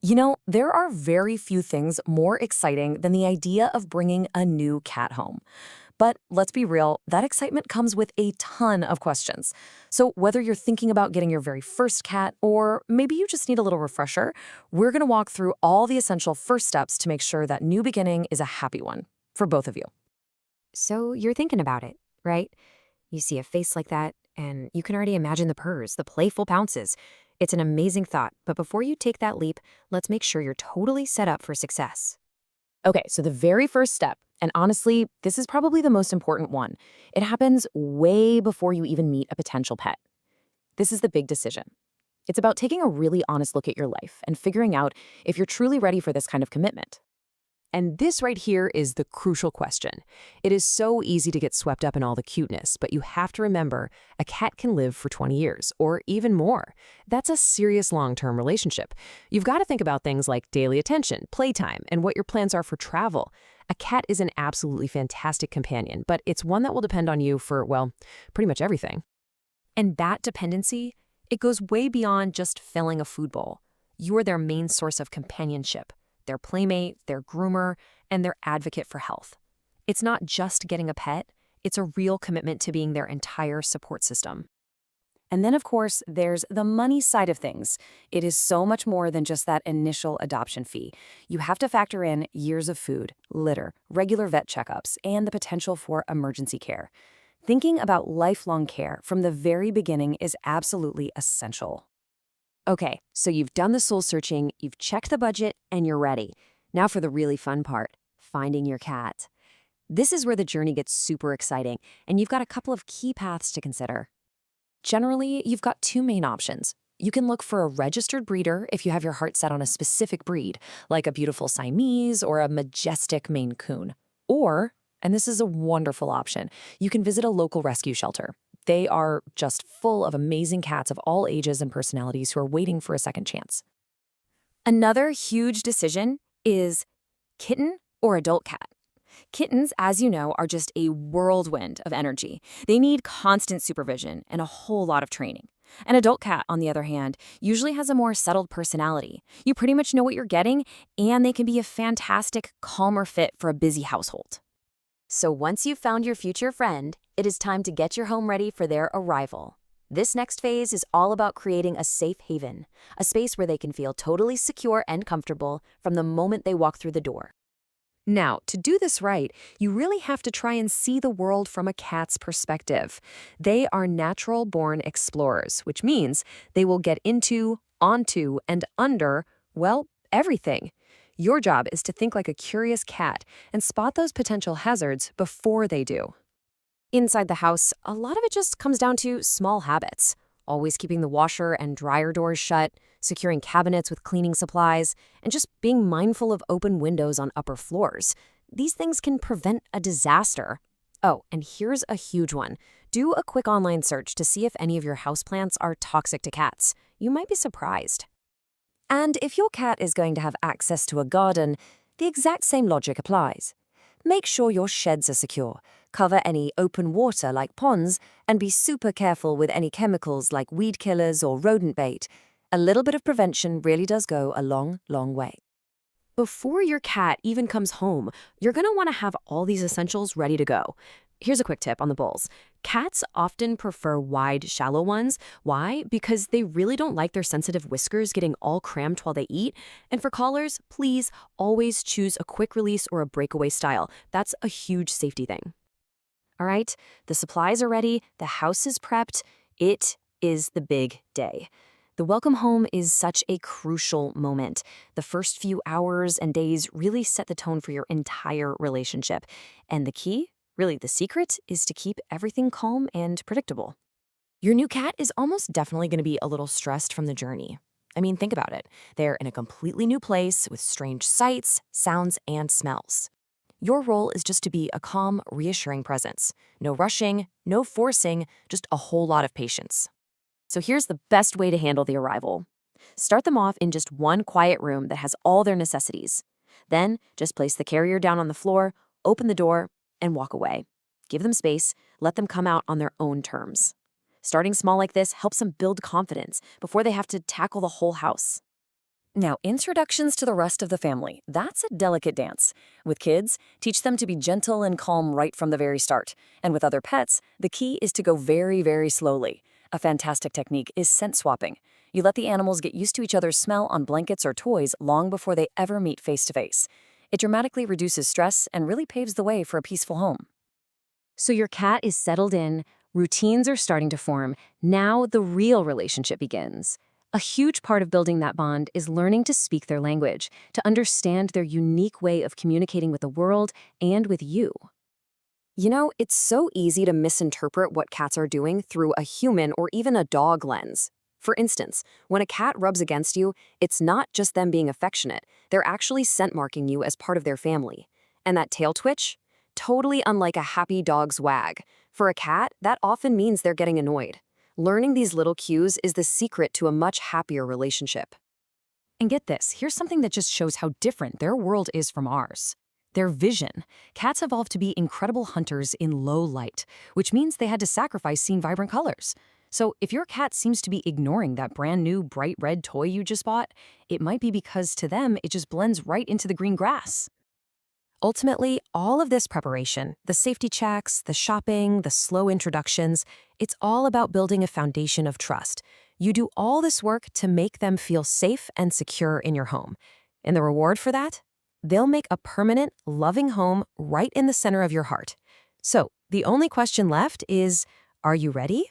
You know, there are very few things more exciting than the idea of bringing a new cat home. But let's be real, that excitement comes with a ton of questions. So, whether you're thinking about getting your very first cat or maybe you just need a little refresher, we're going to walk through all the essential first steps to make sure that new beginning is a happy one for both of you. So you're thinking about it, right? You see a face like that, and you can already imagine the purrs, the playful pounces. It's an amazing thought, but before you take that leap, let's make sure you're totally set up for success. Okay, so the very first step, and honestly, this is probably the most important one, it happens way before you even meet a potential pet. This is the big decision. It's about taking a really honest look at your life and figuring out if you're truly ready for this kind of commitment. And this right here is the crucial question. It is so easy to get swept up in all the cuteness, but you have to remember a cat can live for 20 years or even more. That's a serious long-term relationship. You've got to think about things like daily attention, playtime, and what your plans are for travel. A cat is an absolutely fantastic companion, but it's one that will depend on you for, well, pretty much everything. And that dependency, it goes way beyond just filling a food bowl. You're their main source of companionship, their playmate, their groomer, and their advocate for health. It's not just getting a pet, it's a real commitment to being their entire support system. And then, of course, there's the money side of things. It is so much more than just that initial adoption fee. You have to factor in years of food, litter, regular vet checkups, and the potential for emergency care. Thinking about lifelong care from the very beginning is absolutely essential. Okay, so you've done the soul searching, you've checked the budget, and you're ready. Now for the really fun part, finding your cat. This is where the journey gets super exciting, and you've got a couple of key paths to consider. Generally, you've got two main options. You can look for a registered breeder if you have your heart set on a specific breed, like a beautiful Siamese or a majestic Maine Coon. Or, and this is a wonderful option, you can visit a local rescue shelter. They are just full of amazing cats of all ages and personalities who are waiting for a second chance. Another huge decision is kitten or adult cat. Kittens, as you know, are just a whirlwind of energy. They need constant supervision and a whole lot of training. An adult cat, on the other hand, usually has a more settled personality. You pretty much know what you're getting, and they can be a fantastic, calmer fit for a busy household. So once you've found your future friend, it is time to get your home ready for their arrival. This next phase is all about creating a safe haven, a space where they can feel totally secure and comfortable from the moment they walk through the door. Now, to do this right, you really have to try and see the world from a cat's perspective. They are natural-born explorers, which means they will get into, onto, and under, well, everything. Your job is to think like a curious cat and spot those potential hazards before they do. Inside the house, a lot of it just comes down to small habits. Always keeping the washer and dryer doors shut, securing cabinets with cleaning supplies, and just being mindful of open windows on upper floors. These things can prevent a disaster. Oh, and here's a huge one. Do a quick online search to see if any of your houseplants are toxic to cats. You might be surprised. And if your cat is going to have access to a garden, the exact same logic applies. Make sure your sheds are secure, cover any open water like ponds, and be super careful with any chemicals like weed killers or rodent bait. A little bit of prevention really does go a long, long way. Before your cat even comes home, you're going to want to have all these essentials ready to go. Here's a quick tip on the bowls. Cats often prefer wide, shallow ones. Why? Because they really don't like their sensitive whiskers getting all crammed while they eat. And for collars, please always choose a quick release or a breakaway style. That's a huge safety thing. All right, the supplies are ready, the house is prepped. It is the big day. The welcome home is such a crucial moment. The first few hours and days really set the tone for your entire relationship. And the key? Really, the secret is to keep everything calm and predictable. Your new cat is almost definitely going to be a little stressed from the journey. I mean, think about it. They're in a completely new place with strange sights, sounds, and smells. Your role is just to be a calm, reassuring presence. No rushing, no forcing, just a whole lot of patience. So here's the best way to handle the arrival. Start them off in just one quiet room that has all their necessities. Then just place the carrier down on the floor, open the door, and walk away. Give them space, let them come out on their own terms. Starting small like this helps them build confidence before they have to tackle the whole house. Now, introductions to the rest of the family, that's a delicate dance. With kids, teach them to be gentle and calm right from the very start. And with other pets, the key is to go very, very slowly. A fantastic technique is scent swapping. You let the animals get used to each other's smell on blankets or toys long before they ever meet face to face. It dramatically reduces stress and really paves the way for a peaceful home. So your cat is settled in, routines are starting to form. Now the real relationship begins. A huge part of building that bond is learning to speak their language, to understand their unique way of communicating with the world and with you. You know, it's so easy to misinterpret what cats are doing through a human or even a dog lens. For instance, when a cat rubs against you, it's not just them being affectionate. They're actually scent marking you as part of their family. And that tail twitch? Totally unlike a happy dog's wag. For a cat, that often means they're getting annoyed. Learning these little cues is the secret to a much happier relationship. And get this, here's something that just shows how different their world is from ours. Their vision. Cats evolved to be incredible hunters in low light, which means they had to sacrifice seeing vibrant colors. So if your cat seems to be ignoring that brand new bright red toy you just bought, it might be because to them it just blends right into the green grass. Ultimately, all of this preparation, the safety checks, the shopping, the slow introductions, it's all about building a foundation of trust. You do all this work to make them feel safe and secure in your home. And the reward for that? They'll make a permanent, loving home right in the center of your heart. So, the only question left is, are you ready?